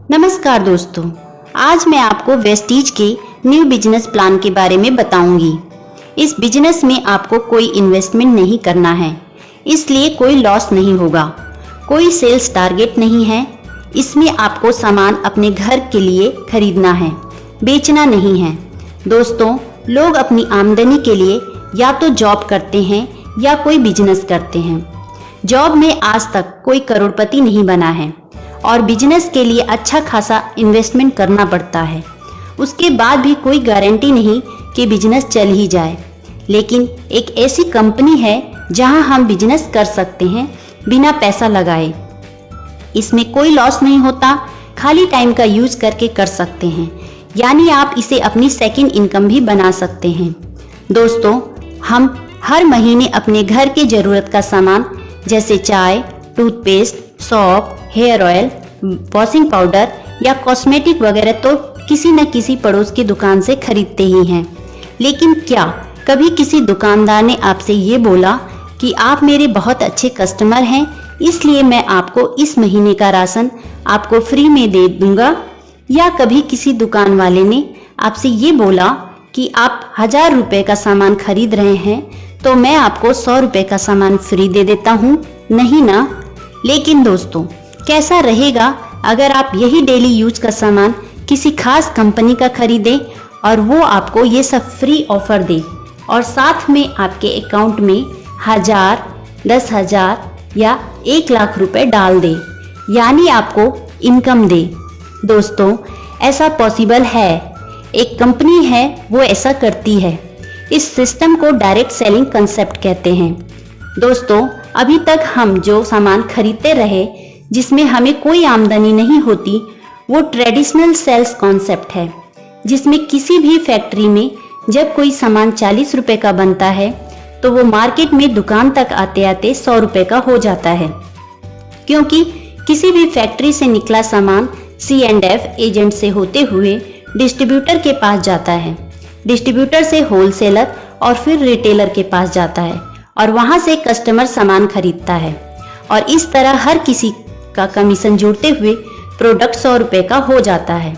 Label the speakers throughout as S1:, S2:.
S1: नमस्कार दोस्तों, आज मैं आपको वेस्टीज के न्यू बिजनेस प्लान के बारे में बताऊंगी। इस बिजनेस में आपको कोई इन्वेस्टमेंट नहीं करना है, इसलिए कोई लॉस नहीं होगा। कोई सेल्स टारगेट नहीं है। इसमें आपको सामान अपने घर के लिए खरीदना है, बेचना नहीं है। दोस्तों, लोग अपनी आमदनी के लिए या तो जॉब करते हैं या कोई बिजनेस करते हैं। जॉब में आज तक कोई करोड़पति नहीं बना है और बिजनेस के लिए अच्छा खासा इन्वेस्टमेंट करना पड़ता है। उसके बाद भी कोई गारंटी नहीं कि बिजनेस चल ही जाए। लेकिन एक ऐसी कंपनी है जहां हम बिजनेस कर सकते हैं बिना पैसा लगाए। इसमें कोई लॉस नहीं होता, खाली टाइम का यूज करके कर सकते हैं, यानी आप इसे अपनी सेकंड इनकम भी बना सकते हैं। दोस्तों, हम हर महीने अपने घर के जरूरत का सामान जैसे चाय, टूथपेस्ट, सौंफ, हेयर ऑयल, वॉशिंग पाउडर या कॉस्मेटिक वगैरह तो किसी न किसी पड़ोस की दुकान से खरीदते ही हैं। लेकिन क्या कभी किसी दुकानदार ने आपसे ये बोला कि आप मेरे बहुत अच्छे कस्टमर हैं, इसलिए मैं आपको इस महीने का राशन आपको फ्री में दे दूंगा? या कभी किसी दुकान वाले ने आपसे ये बोला कि आप 1000 रुपए का सामान खरीद रहे हैं तो मैं आपको 100 रुपए का सामान फ्री दे देता हूँ? नहीं ना। लेकिन दोस्तों, कैसा रहेगा अगर आप यही डेली यूज का सामान किसी खास कंपनी का खरीदें और वो आपको ये सब फ्री ऑफर दे और साथ में आपके अकाउंट में 1000, 10,000 या 1 लाख रुपए डाल दे, यानी आपको इनकम दे। दोस्तों, ऐसा पॉसिबल है। एक कंपनी है वो ऐसा करती है। इस सिस्टम को डायरेक्ट सेलिंग कंसेप्ट कहते हैं। दोस्तों, अभी तक हम जो सामान खरीदते रहे जिसमें हमें कोई आमदनी नहीं होती, वो ट्रेडिशनल सेल्स कॉन्सेप्ट है, जिसमें किसी भी फैक्ट्री में जब कोई सामान 40 रुपए का बनता है तो वो मार्केट में दुकान तक आते आते 100 रुपए का हो जाता है, क्योंकि किसी भी फैक्ट्री से निकला सामान C&F एजेंट से होते हुए डिस्ट्रीब्यूटर के पास जाता है, डिस्ट्रीब्यूटर से होलसेलर और फिर रिटेलर के पास जाता है और वहां से कस्टमर सामान खरीदता है और इस तरह हर किसी का कमीशन जोड़ते हुए प्रोडक्ट 100 रुपए का हो जाता है।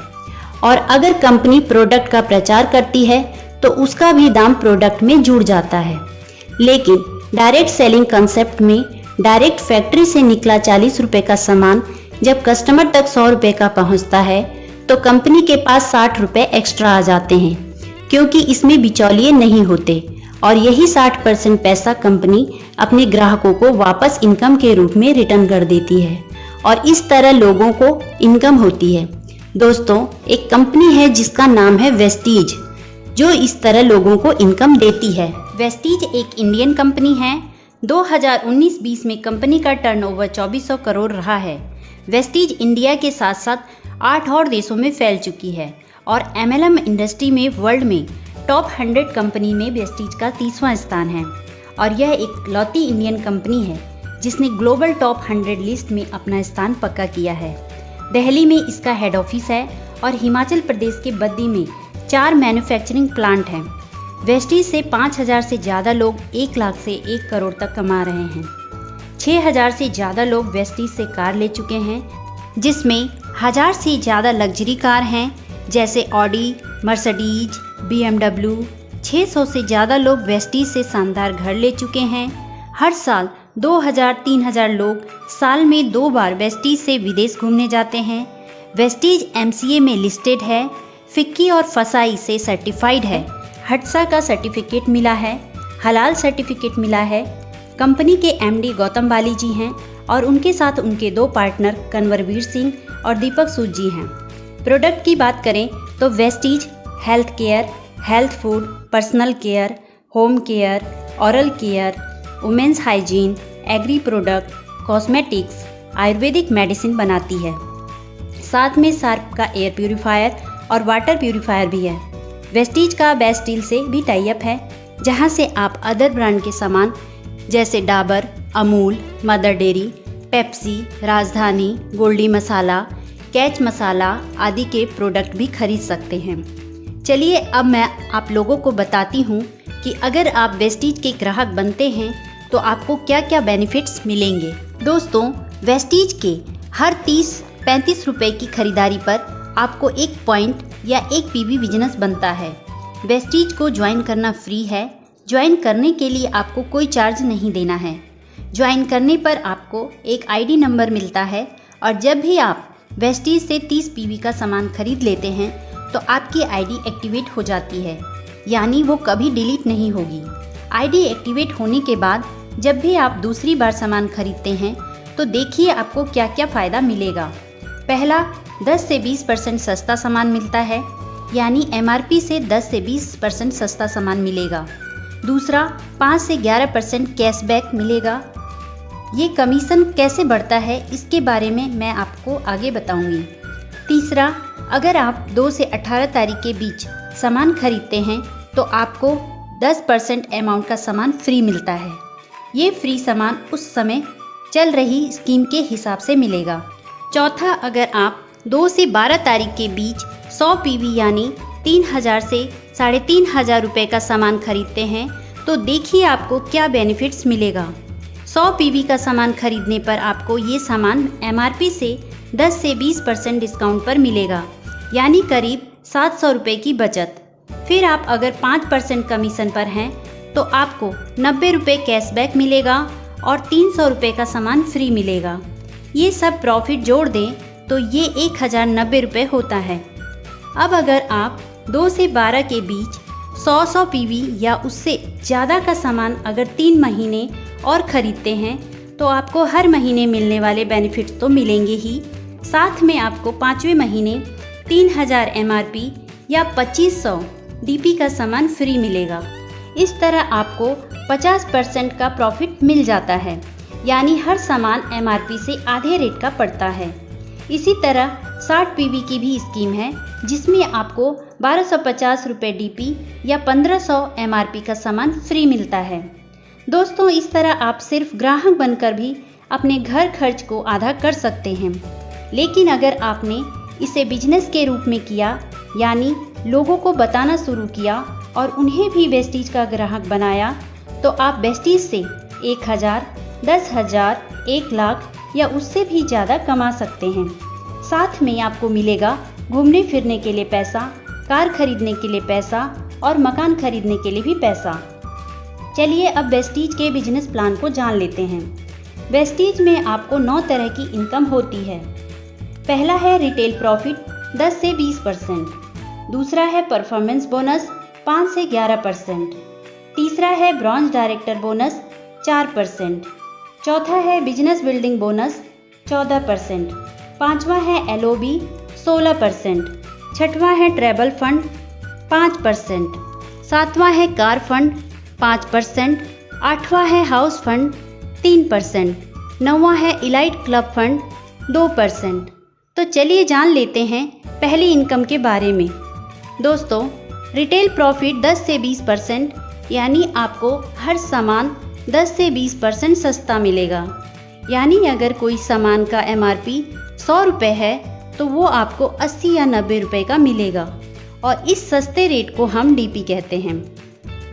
S1: और अगर कंपनी प्रोडक्ट का प्रचार करती है तो उसका भी दाम प्रोडक्ट में जुड़ जाता है। लेकिन डायरेक्ट सेलिंग कंसेप्ट में डायरेक्ट फैक्ट्री से निकला 40 रुपए का सामान जब कस्टमर तक 100 रुपए का पहुंचता है तो कंपनी के पास 60 रुपए एक्स्ट्रा आ जाते हैं, क्योंकि इसमें बिचौलिए नहीं होते और यही 60% पैसा कंपनी अपने ग्राहकों को वापस इनकम के रूप में रिटर्न कर देती है और इस तरह लोगों को इनकम होती है। दोस्तों, एक कंपनी है जिसका नाम है वेस्टीज, जो इस तरह लोगों को इनकम देती है। वेस्टीज एक इंडियन कंपनी है। 2019-20 में कंपनी का टर्नओवर 2400 करोड़ रहा है। वेस्टीज इंडिया के साथ साथ 8 और देशों में फैल चुकी है और MLM इंडस्ट्री में वर्ल्ड में टॉप 100 कंपनी में वेस्टीज का 30वां स्थान है और यह एक लौती इंडियन कंपनी है जिसने ग्लोबल टॉप 100 लिस्ट में अपना स्थान पक्का किया है। दिल्ली में इसका हेड ऑफिस है और हिमाचल प्रदेश के बद्दी में 4 मैन्युफैक्चरिंग प्लांट हैं। वेस्टीज से 5000 से ज़्यादा लोग 1 लाख से 1 करोड़ तक कमा रहे हैं। 6000 से ज़्यादा लोग वेस्टीज से कार ले चुके हैं, जिसमें 1000 से ज़्यादा लग्जरी कार हैं जैसे ऑडी, मर्सिडीज, BMW। 600 से ज़्यादा लोग वेस्टीज से शानदार घर ले चुके हैं। हर साल 2000-3000 लोग साल में 2 बार वेस्टीज से विदेश घूमने जाते हैं। वेस्टीज MCA में लिस्टेड है, फिक्की और फसाई से सर्टिफाइड है, हटसा का सर्टिफिकेट मिला है, हलाल सर्टिफिकेट मिला है। कंपनी के MD गौतम बाली जी हैं और उनके साथ उनके 2 पार्टनर कन्वरवीर सिंह और दीपक सूद जी हैं। प्रोडक्ट की बात करें तो Vestige health care, health food, personal care, home care, oral care, women's hygiene, agri product, cosmetics, Ayurvedic medicine बनाती है। साथ में शार्प का एयर प्यूरीफायर और वाटर प्यूरीफायर भी है। वेस्टीज का बेस्ट डील से भी टाई अप है, जहां से आप अदर ब्रांड के सामान जैसे Dabur, Amul, mother dairy, Pepsi, राजधानी, गोल्डी मसाला, कैच मसाला आदि के प्रोडक्ट भी खरीद सकते हैं। चलिए अब मैं आप लोगों को बताती हूँ कि अगर आप वेस्टीज के ग्राहक बनते हैं तो आपको क्या क्या बेनिफिट्स मिलेंगे। दोस्तों, वेस्टीज के हर 30 35 रुपए की खरीदारी पर आपको 1 पॉइंट या 1 पीवी बिजनेस बनता है। वेस्टीज को ज्वाइन करना फ्री है। ज्वाइन करने के लिए आपको कोई चार्ज नहीं देना है। ज्वाइन करने पर आपको एक आईडी नंबर मिलता है और जब भी आप वेस्टीज से 30 पीवी का सामान खरीद लेते हैं तो आपकी आईडी एक्टिवेट हो जाती है, यानी वो कभी डिलीट नहीं होगी। आईडी एक्टिवेट होने के बाद जब भी आप दूसरी बार सामान खरीदते हैं तो देखिए आपको क्या क्या फ़ायदा मिलेगा। पहला, 10 से 20% सस्ता सामान मिलता है, यानी एमआरपी से 10 से 20% सस्ता सामान मिलेगा। दूसरा, 5 से 11% कैशबैक मिलेगा। ये कमीशन कैसे बढ़ता है इसके बारे में मैं आपको आगे बताऊंगी। तीसरा, अगर आप 2 से 18 तारीख के बीच सामान खरीदते हैं तो आपको 10% अमाउंट का सामान फ्री मिलता है। ये फ्री सामान उस समय चल रही स्कीम के हिसाब से मिलेगा। चौथा, अगर आप 2 से 12 तारीख के बीच 100 पीवी यानी 3000 से 3500 रुपये का सामान खरीदते हैं तो देखिए आपको क्या बेनिफिट्स मिलेगा। 100 पीवी का सामान खरीदने पर आपको ये सामान एमआरपी से 10 से 20% डिस्काउंट पर मिलेगा, यानी करीब 700 रुपये की बचत। फिर आप अगर 5% कमीशन पर हैं तो आपको 90 रुपये कैशबैक मिलेगा और 300 रुपये का सामान फ्री मिलेगा। ये सब प्रॉफिट जोड़ दें तो ये 1090 रुपये होता है। अब अगर आप 2 से 12 के बीच 100 पीवी या उससे ज़्यादा का सामान अगर 3 महीने और ख़रीदते हैं तो आपको हर महीने मिलने वाले बेनिफिट्स तो मिलेंगे ही, साथ में आपको 5वें महीने 3000 एमआरपी या 2500 डीपी का सामान फ्री मिलेगा। इस तरह आपको 50% का प्रॉफिट मिल जाता है, यानी हर सामान एमआरपी से आधे रेट का पड़ता है। इसी तरह 60 पीवी की भी स्कीम है जिसमें आपको 1250 रुपये डीपी या 1500 एमआरपी का सामान फ्री मिलता है। दोस्तों, इस तरह आप सिर्फ ग्राहक बनकर भी अपने घर खर्च को आधा कर सकते हैं। लेकिन अगर आपने इसे बिजनेस के रूप में किया, यानी लोगों को बताना शुरू किया और उन्हें भी वेस्टीज का ग्राहक बनाया, तो आप वेस्टीज से 1000, 10,000, 1 लाख या उससे भी ज़्यादा कमा सकते हैं। साथ में आपको मिलेगा घूमने फिरने के लिए पैसा, कार खरीदने के लिए पैसा और मकान खरीदने के लिए भी पैसा। चलिए अब वेस्टीज के बिजनेस प्लान को जान लेते हैं। वेस्टीज में आपको 9 तरह की इनकम होती है। पहला है रिटेल प्रॉफिट 10 से 20%। दूसरा है परफॉर्मेंस बोनस 5 से 11%। तीसरा है ब्रॉन्ज डायरेक्टर बोनस 4%। चौथा है बिजनेस बिल्डिंग बोनस 14%। पांचवा है एलओबी 16%। छठवां है ट्रैवल फंड 5%। सातवां है कार फंड 5%। आठवां है हाउस फंड 3%। नौवां है इलाइट क्लब फंड 2%। तो चलिए जान लेते हैं पहली इनकम के बारे में। दोस्तों, रिटेल प्रॉफिट 10 से 20%, यानी आपको हर सामान 10 से 20% सस्ता मिलेगा। यानी अगर कोई सामान का एमआरपी 100 रुपये है तो वो आपको 80 या 90 रुपये का मिलेगा और इस सस्ते रेट को हम डीपी कहते हैं।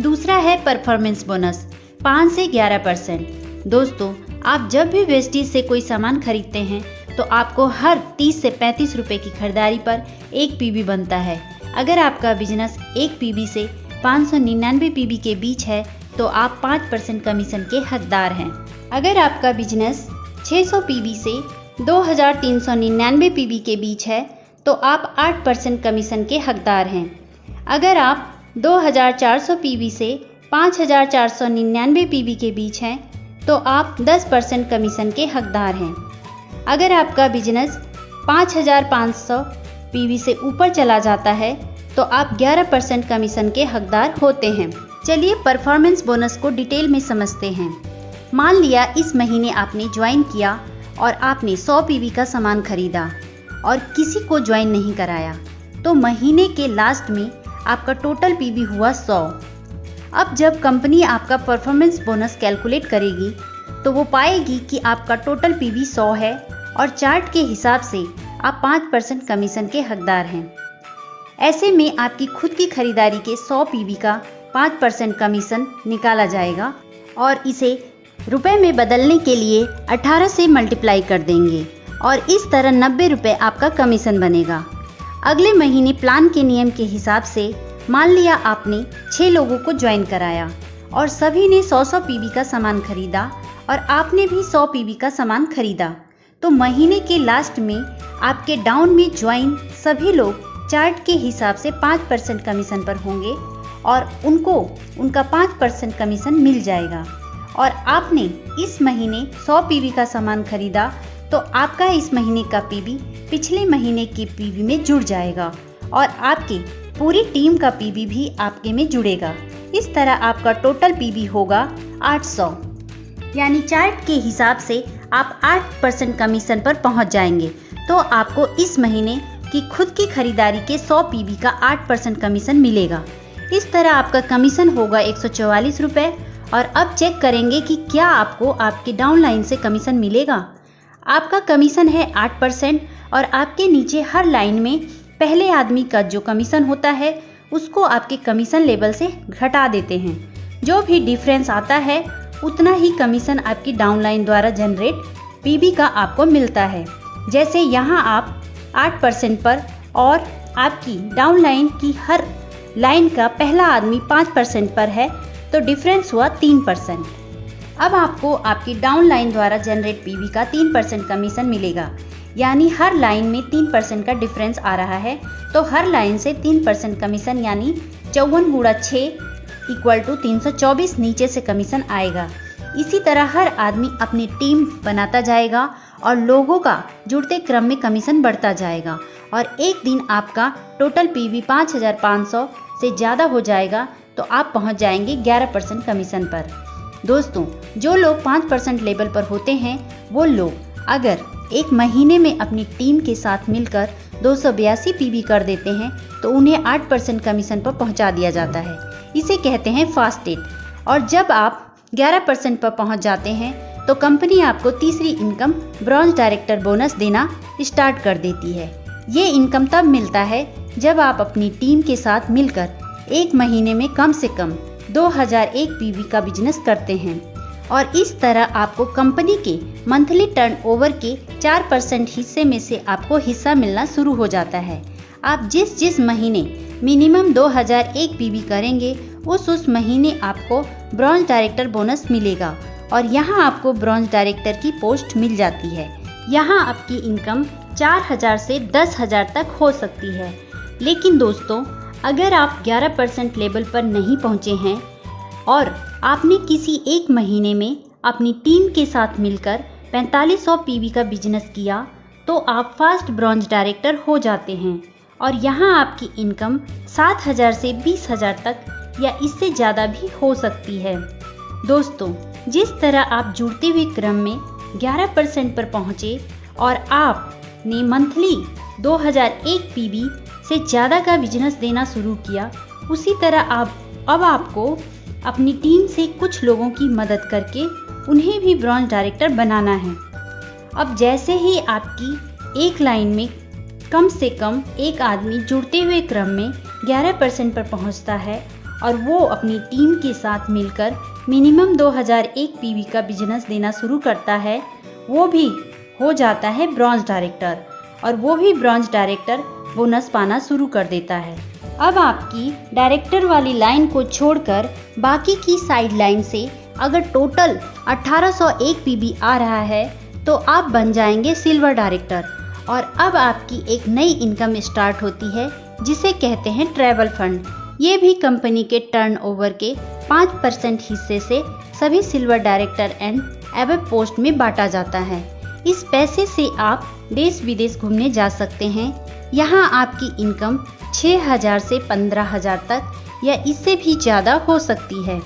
S1: दूसरा है परफॉर्मेंस बोनस 5 से 11%। दोस्तों, आप जब भी वेस्टीज से कोई सामान खरीदते हैं तो आपको हर 30 से 35 रुपये की खरीदारी पर 1 पीवी बनता है। अगर आपका बिजनेस 1 पीवी से 599 पीवी के बीच है तो आप 5% कमीशन के हकदार हैं। अगर आपका बिजनेस 600 पीवी से 2399 पीवी के बीच है तो आप 8% कमीशन के हकदार हैं। अगर आप 2400 पीवी से 5499 पीवी के बीच हैं तो आप 10% कमीशन के हकदार हैं। अगर आपका बिजनेस 5500 पीवी से ऊपर चला जाता है तो आप 11% कमीशन के हकदार होते हैं। चलिए परफॉर्मेंस बोनस को डिटेल में समझते हैं। मान लिया इस महीने आपने ज्वाइन किया और आपने 100 पीवी का सामान खरीदा और किसी को ज्वाइन नहीं कराया, तो महीने के लास्ट में आपका टोटल पीवी हुआ 100। अब जब कंपनी आपका परफॉर्मेंस बोनस कैलकुलेट करेगी तो वो पाएगी कि आपका टोटल पीवी 100 है और चार्ट के हिसाब से आप 5% कमीशन के हकदार हैं। ऐसे में आपकी खुद की खरीदारी के 100 पीवी का 5% कमीशन निकाला जाएगा और इसे रुपए में बदलने के लिए 18 से मल्टीप्लाई कर देंगे और इस तरह 90 रुपये आपका कमीशन बनेगा। अगले महीने प्लान के नियम के हिसाब से मान लिया आपने 6 लोगों को ज्वाइन कराया और सभी ने 100-100 पीवी का सामान खरीदा और आपने भी 100 पीवी का सामान खरीदा, तो महीने के लास्ट में आपके डाउन में ज्वाइन सभी लोग चार्ट के हिसाब से 5% कमीशन पर होंगे और उनको उनका 5% कमीशन मिल जाएगा। और आपने इस महीने 100 पीवी का सामान खरीदा तो आपका इस महीने का पीवी पिछले महीने के पीवी में जुड़ जाएगा और आपकी पूरी टीम का पीवी भी आपके में जुड़ेगा। इस तरह आपका टोटल पीवी होगा 800, यानी चार्ट के हिसाब से आप 8% कमीशन पर पहुंच जाएंगे। तो आपको इस महीने की खुद की खरीदारी के 100 पीवी का 8% कमीशन मिलेगा। इस तरह आपका कमीशन होगा 144 रुपये। और अब चेक करेंगे कि क्या आपको आपके डाउनलाइन से कमीशन मिलेगा। आपका कमीशन है 8% और आपके नीचे हर लाइन में पहले आदमी का जो कमीशन होता है उसको आपके कमीशन लेवल से घटा देते हैं। जो भी डिफरेंस आता है उतना ही कमीशन आपकी डाउनलाइन द्वारा जनरेट पीवी का आपको मिलता है। जैसे यहाँ आप 8% पर और आपकी डाउनलाइन की हर लाइन का पहला आदमी 5% पर है तो डिफरेंस हुआ 3%। अब आपको आपकी डाउनलाइन द्वारा जनरेट पीवी का 3% कमीशन मिलेगा, यानी हर लाइन में 3% का डिफरेंस आ रहा है तो हर लाइन से 3% कमीशन, यानी 54 गुणा 6 = 324 नीचे से कमीशन आएगा। इसी तरह हर आदमी अपनी टीम बनाता जाएगा और लोगों का जुड़ते क्रम में कमीशन बढ़ता जाएगा और एक दिन आपका टोटल पीवी 5500 से ज़्यादा हो जाएगा तो आप पहुंच जाएंगे 11% कमीशन पर। दोस्तों, जो लोग 5% लेवल पर होते हैं वो लोग अगर एक महीने में अपनी टीम के साथ मिलकर 282 पीवी कर देते हैं तो उन्हें 8% कमीशन पर पहुंचा दिया जाता है। इसे कहते हैं फास्ट डेट। और जब आप 11% पर पहुंच जाते हैं तो कंपनी आपको तीसरी इनकम ब्रॉन्ज डायरेक्टर बोनस देना स्टार्ट कर देती है। ये इनकम तब मिलता है जब आप अपनी टीम के साथ मिलकर एक महीने में कम से कम 2001 पीवी का बिजनेस करते हैं और इस तरह आपको कंपनी के मंथली टर्नओवर के 4% हिस्से में से आपको हिस्सा मिलना शुरू हो जाता है। आप जिस महीने मिनिमम 2001 पीवी करेंगे उस महीने आपको ब्रॉन्ज डायरेक्टर बोनस मिलेगा और यहाँ आपको ब्रॉन्ज डायरेक्टर की पोस्ट मिल जाती है। यहाँ आपकी इनकम 4000 से 10,000 तक हो सकती है। लेकिन दोस्तों, अगर आप 11% लेवल पर नहीं पहुँचे हैं और आपने किसी एक महीने में अपनी टीम के साथ मिलकर 4500 पीवी का बिजनेस किया तो आप फास्ट ब्रॉन्ज डायरेक्टर हो जाते हैं और यहाँ आपकी इनकम 7000 से 20,000 तक या इससे ज़्यादा भी हो सकती है। दोस्तों, जिस तरह आप जुड़ते हुए क्रम में 11% पर पहुँचे और आपने मंथली 2001 पीवी से ज़्यादा का बिजनेस देना शुरू किया, उसी तरह अब आपको अपनी टीम से कुछ लोगों की मदद करके उन्हें भी ब्रॉन्ज डायरेक्टर बनाना है। अब जैसे ही आपकी एक लाइन में कम से कम एक आदमी जुड़ते हुए क्रम में 11% पर पहुंचता है और वो अपनी टीम के साथ मिलकर मिनिमम 2001 पीवी का बिजनेस देना शुरू करता है, वो भी हो जाता है ब्रॉन्ज डायरेक्टर और वो भी ब्रॉन्ज डायरेक्टर बोनस पाना शुरू कर देता है। अब आपकी डायरेक्टर वाली लाइन को छोड़कर बाकी की साइड लाइन से अगर टोटल 1801 पीवी आ रहा है तो आप बन जाएंगे सिल्वर डायरेक्टर और अब आपकी एक नई इनकम स्टार्ट होती है जिसे कहते हैं ट्रैवल फंड। ये भी कंपनी के टर्नओवर के 5% हिस्से से सभी silver director and above post में बांटा जाता है। इस पैसे से आप देश विदेश घूमने जा सकते हैं। यहाँ आपकी इनकम 6000 से 15,000 तक या इससे भी ज़्यादा हो सकती है।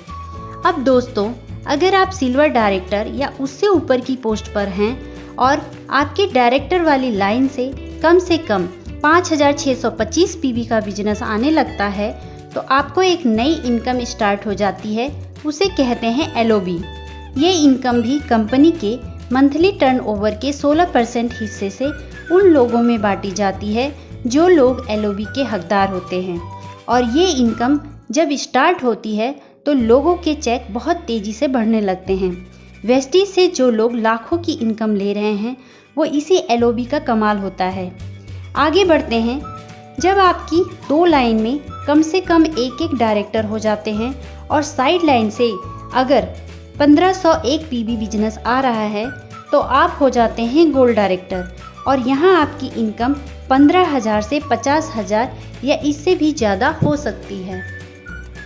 S1: अब दोस्तों, अगर आप सिल्वर डायरेक्टर या उससे ऊपर की पोस्ट पर हैं और आपके डायरेक्टर वाली लाइन से कम 5625 पीवी का बिजनेस आने लगता है तो आपको एक नई इनकम स्टार्ट हो जाती है, उसे कहते हैं एलओबी। ये इनकम भी कंपनी के मंथली टर्नओवर के 16% हिस्से से उन लोगों में बांटी जाती है जो लोग एलओबी के हकदार होते हैं और ये इनकम जब स्टार्ट होती है तो लोगों के चेक बहुत तेज़ी से बढ़ने लगते हैं। वेस्टीज से जो लोग लाखों की इनकम ले रहे हैं वो इसी LOB का कमाल होता है। आगे बढ़ते हैं। जब आपकी 2 लाइन में कम से कम एक डायरेक्टर हो जाते हैं और साइड लाइन से अगर 1501 PB बिजनेस आ रहा है तो आप हो जाते हैं गोल्ड डायरेक्टर और यहाँ आपकी इनकम 15,000 से 50,000 या इससे भी ज़्यादा हो सकती है।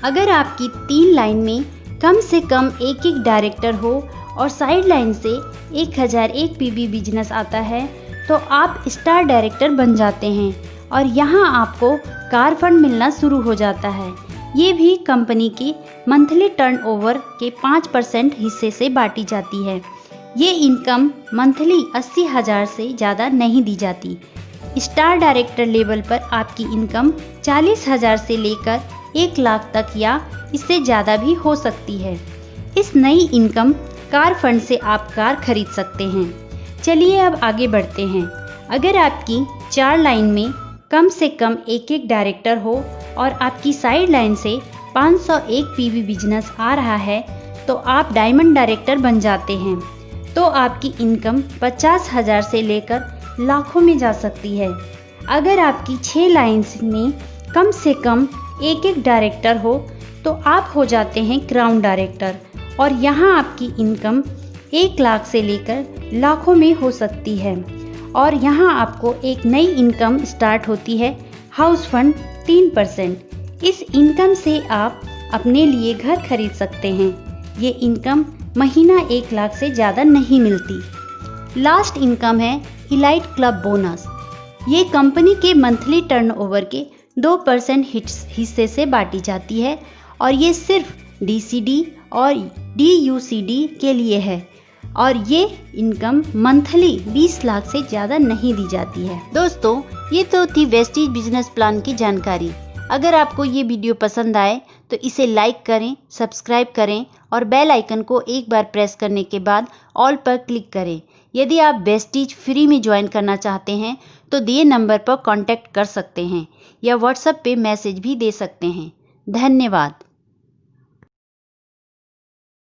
S1: अगर आपकी 3 लाइन में कम से कम एक डायरेक्टर हो और साइड लाइन से 1001 PB बिजनेस आता है तो आप स्टार डायरेक्टर बन जाते हैं और यहाँ आपको कार फंड मिलना शुरू हो जाता है। ये भी कंपनी की मंथली टर्नओवर के 5% हिस्से से बांटी जाती है। ये इनकम मंथली 80,000 से ज़्यादा नहीं दी जाती। स्टार डायरेक्टर लेवल पर आपकी इनकम 40,000 से लेकर 1 लाख तक या इससे ज़्यादा भी हो सकती है। इस नई इनकम कार फंड से आप कार खरीद सकते हैं। चलिए अब आगे बढ़ते हैं। अगर आपकी 4 लाइन में कम से कम एक डायरेक्टर हो और आपकी साइड लाइन से 501 PB बिजनेस आ रहा है तो आप डायमंड डायरेक्टर बन जाते हैं। तो आपकी इनकम 50,000 से लेकर लाखों में जा सकती है। अगर आपकी 6 लाइन्स में कम से कम एक डायरेक्टर हो तो आप हो जाते हैं क्राउन डायरेक्टर और यहाँ आपकी इनकम 1 लाख से लेकर लाखों में हो सकती है। और यहाँ आपको एक नई इनकम स्टार्ट होती है, हाउस फंड 3%। इस इनकम से आप अपने लिए घर खरीद सकते हैं। ये इनकम महीना 1 लाख से ज़्यादा नहीं मिलती। लास्ट इनकम है इलाइट क्लब बोनस। ये कंपनी के मंथली टर्नओवर के 2% हिस्से से बांटी जाती है और ये सिर्फ DCD और DUCD के लिए है और ये इनकम मंथली 20 लाख से ज़्यादा नहीं दी जाती है। दोस्तों, ये तो थी वेस्टीज बिजनेस प्लान की जानकारी। अगर आपको ये वीडियो पसंद आए तो इसे लाइक करें, सब्सक्राइब करें और बेल आइकन को एक बार प्रेस करने के बाद ऑल पर क्लिक करें। यदि आप वेस्टीज फ्री में ज्वाइन करना चाहते हैं तो दिए नंबर पर कांटेक्ट कर सकते हैं या व्हाट्सएप पे मैसेज भी दे सकते हैं। धन्यवाद।